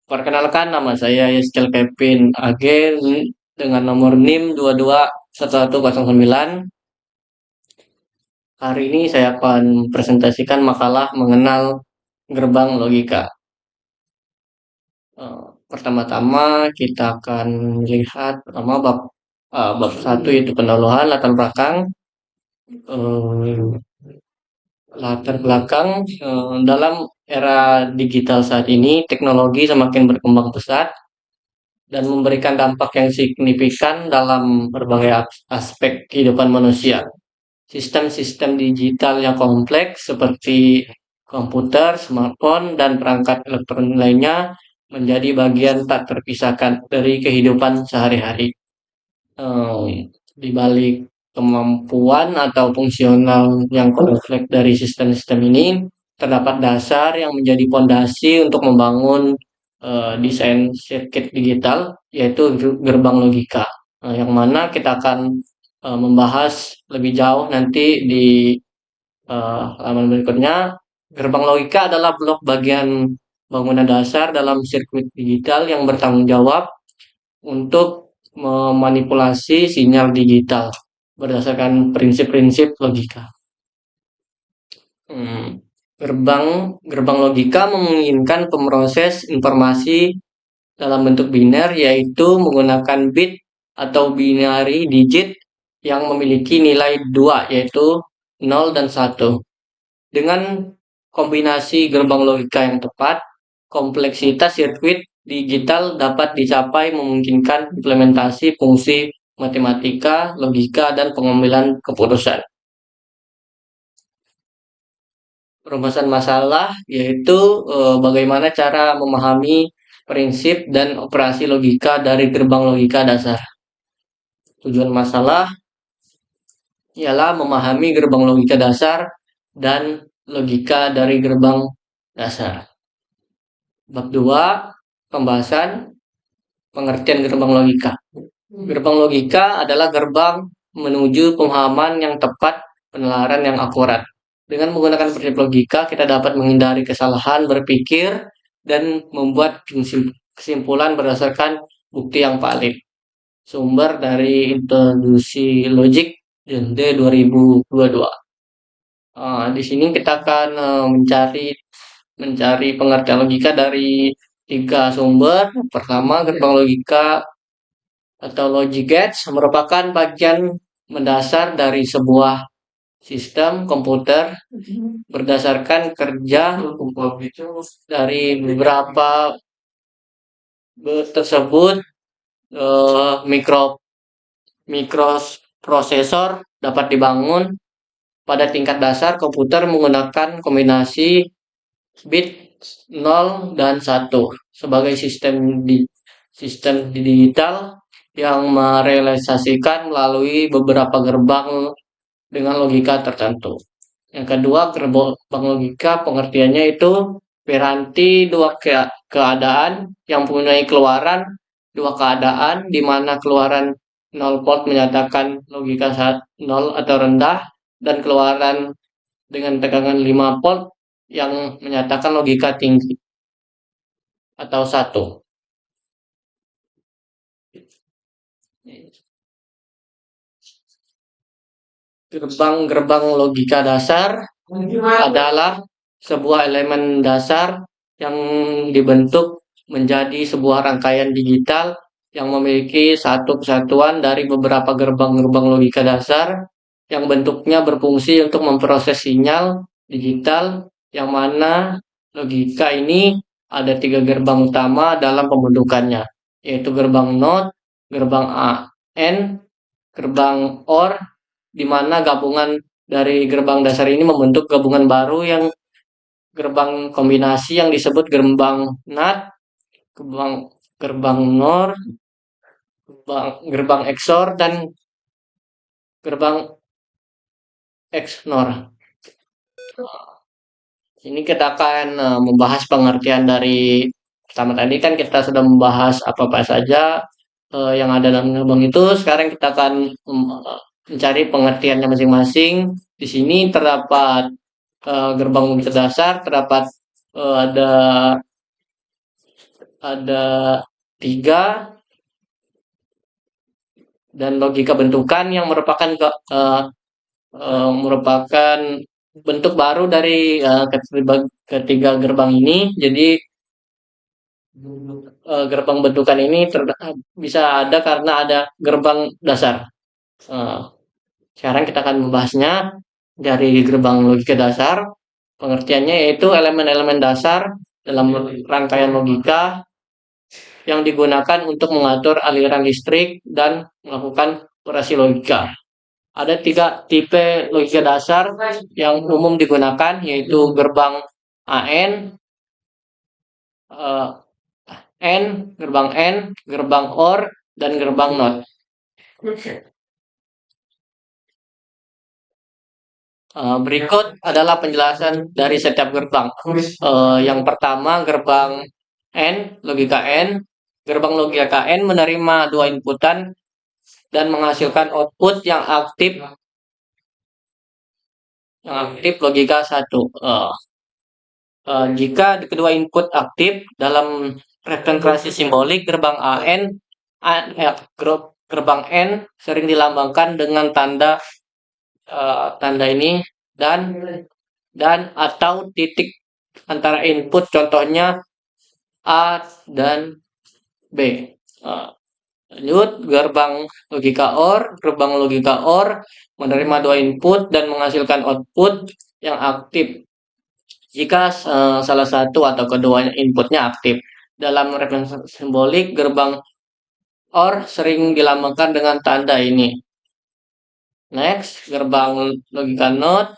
Perkenalkan, nama saya Yeskel Kevin AG dengan nomor NIM 221109. Hari ini saya akan presentasikan makalah mengenal gerbang logika. Pertama-tama kita akan lihat pertama bab 1 yaitu pendahuluan eh, latar belakang dalam era digital saat ini teknologi semakin berkembang pesat dan memberikan dampak yang signifikan dalam berbagai aspek kehidupan manusia. Sistem-sistem digital yang kompleks seperti komputer, smartphone, dan perangkat elektronik lainnya menjadi bagian tak terpisahkan dari kehidupan sehari-hari. Di balik kemampuan atau fungsional yang kompleks dari sistem-sistem ini, terdapat dasar yang menjadi fondasi untuk membangun desain sirkuit digital, yaitu gerbang logika. Yang mana kita akan membahas lebih jauh nanti di halaman berikutnya. Gerbang logika adalah blok bagian bangunan dasar dalam sirkuit digital yang bertanggung jawab untuk memanipulasi sinyal digital berdasarkan prinsip-prinsip logika. Gerbang logika memungkinkan pemroses informasi dalam bentuk biner, yaitu menggunakan bit atau binary digit yang memiliki nilai 2, yaitu 0 dan 1. Dengan kombinasi gerbang logika yang tepat, kompleksitas sirkuit digital dapat dicapai memungkinkan implementasi fungsi matematika, logika, dan pengambilan keputusan. Perumusan masalah yaitu bagaimana cara memahami prinsip dan operasi logika dari gerbang logika dasar. Tujuan masalah ialah memahami gerbang logika dasar dan logika dari gerbang dasar. Bab 2, pembahasan pengertian gerbang logika. Gerbang logika adalah gerbang menuju pemahaman yang tepat, penalaran yang akurat. Dengan menggunakan prinsip logika, kita dapat menghindari kesalahan berpikir dan membuat kesimpulan berdasarkan bukti yang valid. Sumber dari Introduksi Logik JND 2022. Di sini kita akan mencari pengertian logika dari 3 sumber. Pertama, gerbang logika atau logic gates merupakan bagian mendasar dari sebuah sistem komputer berdasarkan kerja dari beberapa tersebut. Mikroprosesor dapat dibangun pada tingkat dasar komputer menggunakan kombinasi bit 0 dan 1 sebagai sistem digital yang merealisasikan melalui beberapa gerbang dengan logika tertentu. Yang kedua, gerbang logika pengertiannya itu piranti dua keadaan yang mempunyai keluaran dua keadaan, di mana keluaran 0 volt menyatakan logika 0 atau rendah, dan keluaran dengan tegangan 5 volt yang menyatakan logika tinggi atau 1. Gerbang logika dasar adalah sebuah elemen dasar yang dibentuk menjadi sebuah rangkaian digital yang memiliki satu kesatuan dari beberapa gerbang-gerbang logika dasar yang bentuknya berfungsi untuk memproses sinyal digital, yang mana logika ini ada 3 gerbang utama dalam pembentukannya, yaitu gerbang NOT, gerbang AND, gerbang OR, di mana gabungan dari gerbang dasar ini membentuk gabungan baru yang gerbang kombinasi yang disebut gerbang NAT, gerbang NOR, gerbang XOR, dan gerbang XNOR. Ini kita akan membahas pengertian dari pertama tadi kan kita sudah membahas apa-apa saja yang ada dalam gerbang itu. Sekarang kita akan mencari pengertiannya masing-masing. Di sini terdapat gerbang dasar, terdapat ada ada tiga, dan logika bentukan yang merupakan bentuk baru dari ketiga gerbang ini. Jadi gerbang bentukan ini bisa ada karena ada gerbang dasar. Eh, Sekarang kita akan membahasnya dari gerbang logika dasar. Pengertiannya yaitu elemen-elemen dasar dalam rangkaian logika yang digunakan untuk mengatur aliran listrik dan melakukan operasi logika. Ada tiga tipe logika dasar yang umum digunakan, yaitu gerbang AN, eh, N, gerbang OR, dan gerbang NOT. Berikut adalah penjelasan dari setiap gerbang. Yang pertama, gerbang N, logika N. Gerbang logika N menerima dua inputan dan menghasilkan output yang aktif logika 1. Jika kedua input aktif dalam representasi simbolik, gerbang gerbang N sering dilambangkan dengan tanda ini dan atau titik antara input, contohnya A dan B. Lanjut, gerbang logika OR menerima dua input dan menghasilkan output yang aktif jika salah satu atau keduanya inputnya aktif. Dalam representasi simbolik, gerbang OR sering dilambangkan dengan tanda ini. Next, gerbang logika NOT.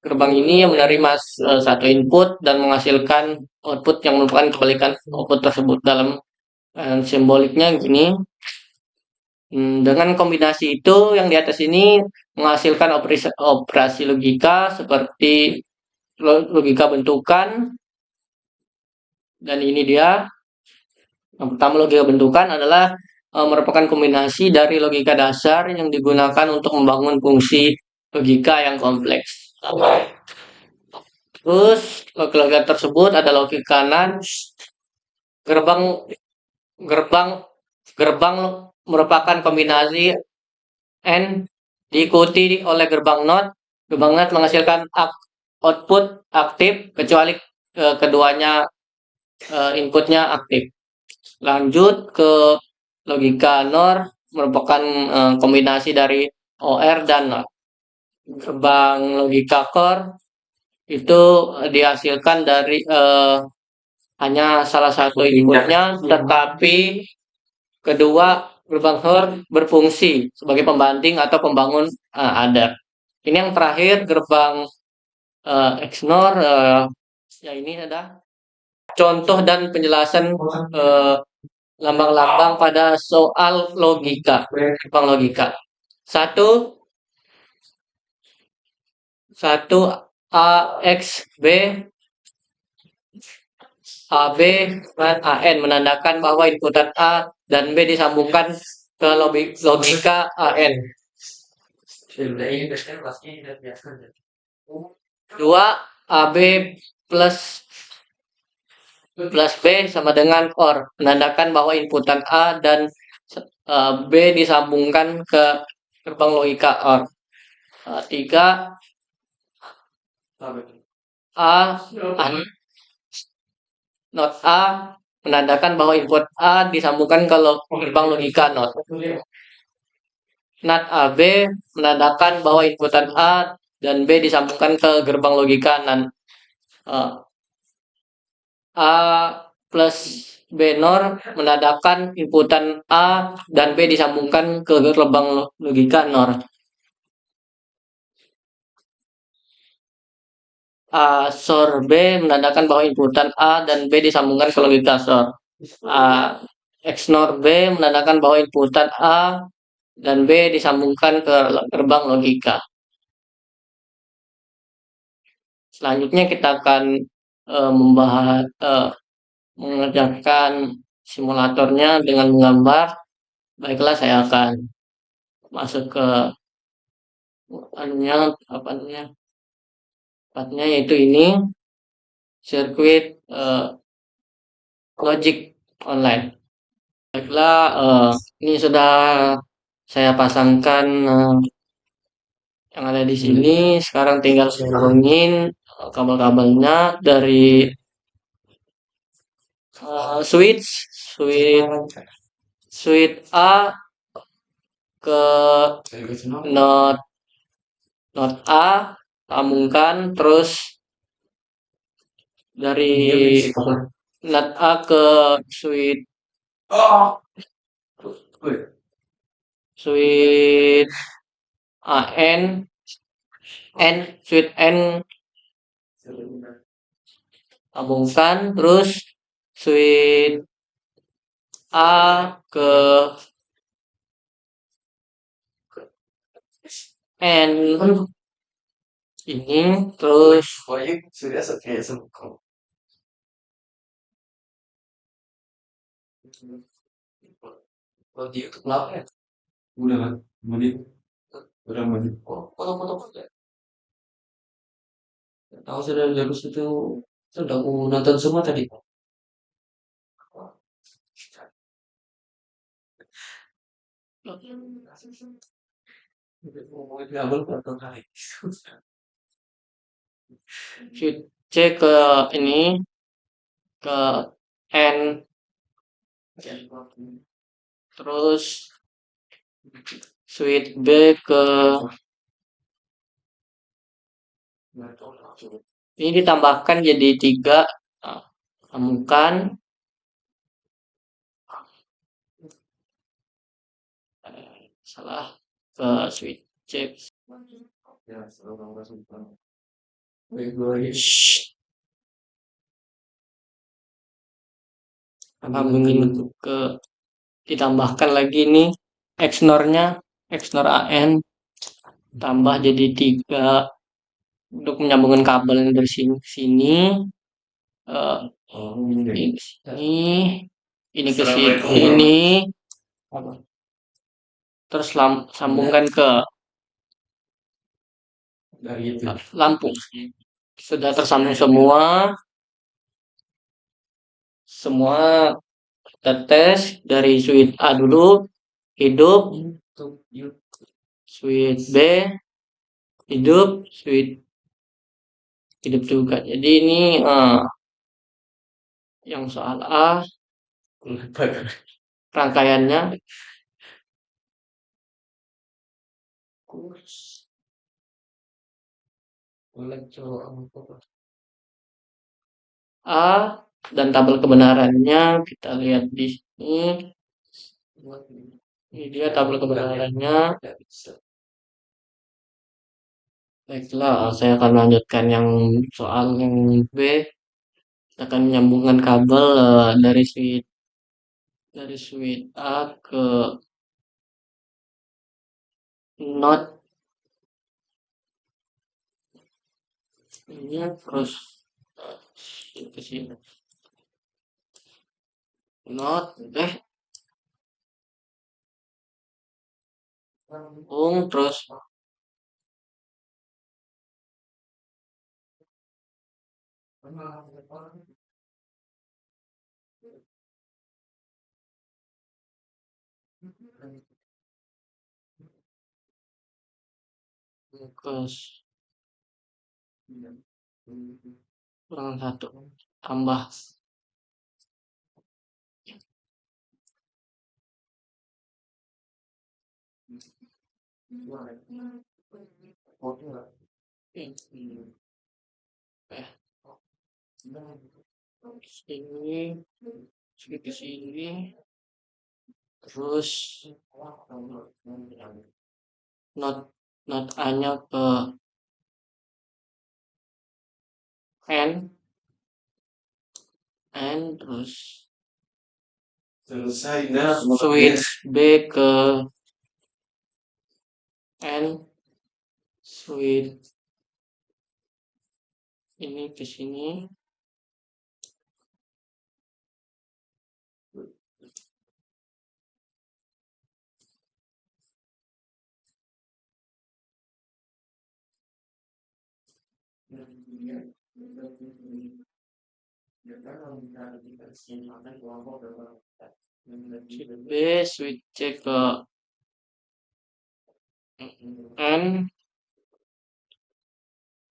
Gerbang ini yang menerima satu input dan menghasilkan output yang merupakan kebalikan output tersebut. Dalam simboliknya gini. Dengan kombinasi itu yang di atas ini menghasilkan operasi logika seperti logika bentukan, dan ini dia. Yang pertama, logika bentukan adalah merupakan kombinasi dari logika dasar yang digunakan untuk membangun fungsi logika yang kompleks. Terus logika tersebut ada logika kanan. Gerbang gerbang gerbang merupakan kombinasi N diikuti oleh gerbang NOT. Gerbang NOT menghasilkan output aktif kecuali keduanya inputnya aktif. Lanjut ke logika NOR, merupakan kombinasi dari OR dan NOT. Gerbang logika core itu dihasilkan dari hanya salah satu inputnya, tetapi kedua gerbang OR berfungsi sebagai pembanding atau pembangun adder. Ini yang terakhir, gerbang XNOR. Ya, ini ada contoh dan penjelasan lambang-lambang pada soal logika, gerbang logika. Satu AXB, AB, dan AN menandakan bahwa inputan A dan B disambungkan ke logika AN. Dua, AB plus B sama dengan OR, menandakan bahwa inputan A dan B disambungkan ke gerbang logika OR. Tiga, not A menandakan bahwa input A disambungkan ke gerbang logika not. Not AB menandakan bahwa inputan A dan B disambungkan ke gerbang logika NAND. A plus B NOR menandakan inputan A dan B disambungkan ke gerbang logika NOR. SOR B menandakan bahwa inputan A dan B disambungkan ke logika SOR. XNOR B menandakan bahwa inputan A dan B disambungkan ke gerbang logika. Selanjutnya kita akan mengerjakan simulatornya dengan menggambar. Baiklah, saya akan masuk ke tempatnya, yaitu ini sirkuit logic online. Baiklah, ini sudah saya pasangkan yang ada di sini. Sekarang tinggal hubungin kabel-kabelnya dari switch switch A ke not not A, sambungkan terus dari not A ke switch switch AN switch N sambungkan terus switch A ke N ini terus di YouTube kenapa ya? Udah kan? Menit. Udah menit. Foto-foto aja. Tahu sudah harus itu sudah aku nonton semua tadi. Ngomongin kabel berapa kali? Cek ke ini ke N terus switch B ke ini ditambahkan jadi 3 sambungkan salah ke switch C sambungin ke ditambahkan lagi nih XNOR-nya XNOR AN tambah jadi 3 untuk menyambungkan kabel dari sini ke sini ini ke sini ini ke sini terus sambungkan ke lampu sudah tersambung semua tetes dari switch A dulu hidup switch B hidup switch hidup juga jadi ini yang soal A rangkaiannya A dan tabel kebenarannya kita lihat di sini ini dia tabel kebenarannya baiklah saya akan lanjutkan yang soal yang B kita akan menyambungkan kabel dari switch A ke not ini terus ke sini not sambung terus terus kurang satu tambah sini ke sini terus not not A-nya ke N terus switch B ke N switch ini ke sini Sheet B, switch C ke N,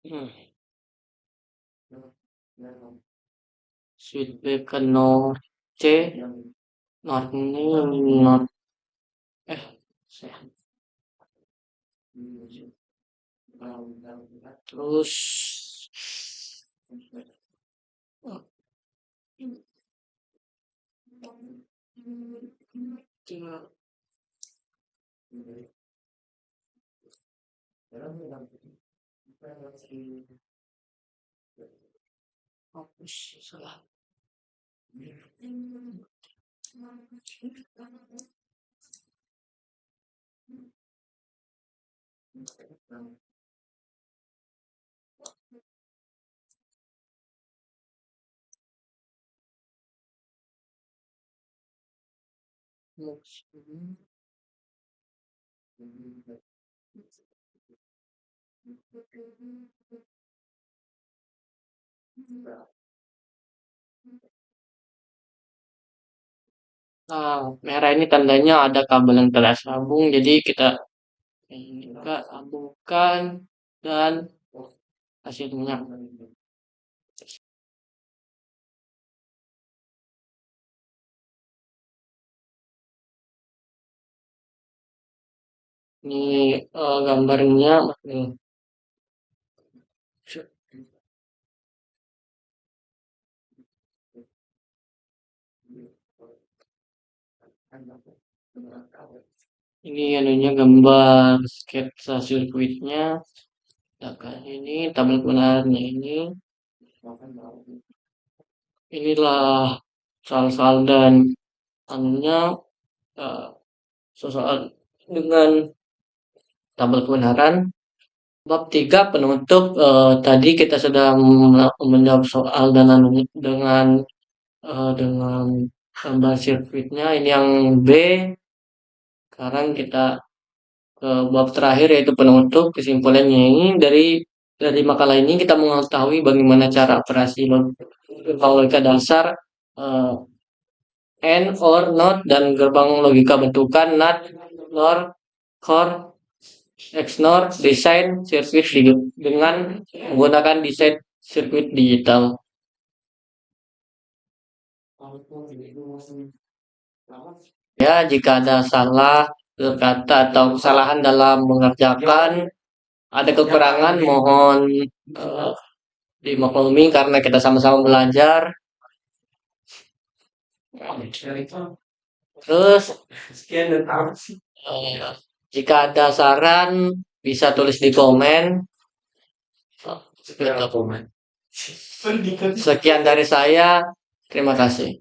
hmm, switch B ke node C, node ini node eh terus hapus salah. Nah, merah ini tandanya ada kabel yang telah sambung, jadi kita juga sambungkan dan hasilnya. Ini gambarnya. Nih. Ini anunya gambar sketsa sirkuitnya. Sedangkan ini tabel kebenarannya ini. Inilah soal-soal dan anunya eh, soal dengan tabel kebenaran. Bab 3 penutup tadi kita sudah menjawab soal dan anunya dengan gambar sirkuitnya. Ini yang B. Sekarang kita ke bab terakhir yaitu penutup. Kesimpulannya ini dari makalah ini kita mengetahui bagaimana cara operasi gerbang logika dasar eh, and or not dan gerbang logika bentukan NOT, NOR, COR, XNOR, desain sirkuit dengan menggunakan desain sirkuit digital. Ya, jika ada salah berkata atau kesalahan dalam mengerjakan, ada kekurangan, mohon eh, dimaklumi karena kita sama-sama belajar. Terus, eh, jika ada saran, bisa tulis di komen. Sekian dari saya. Terima kasih.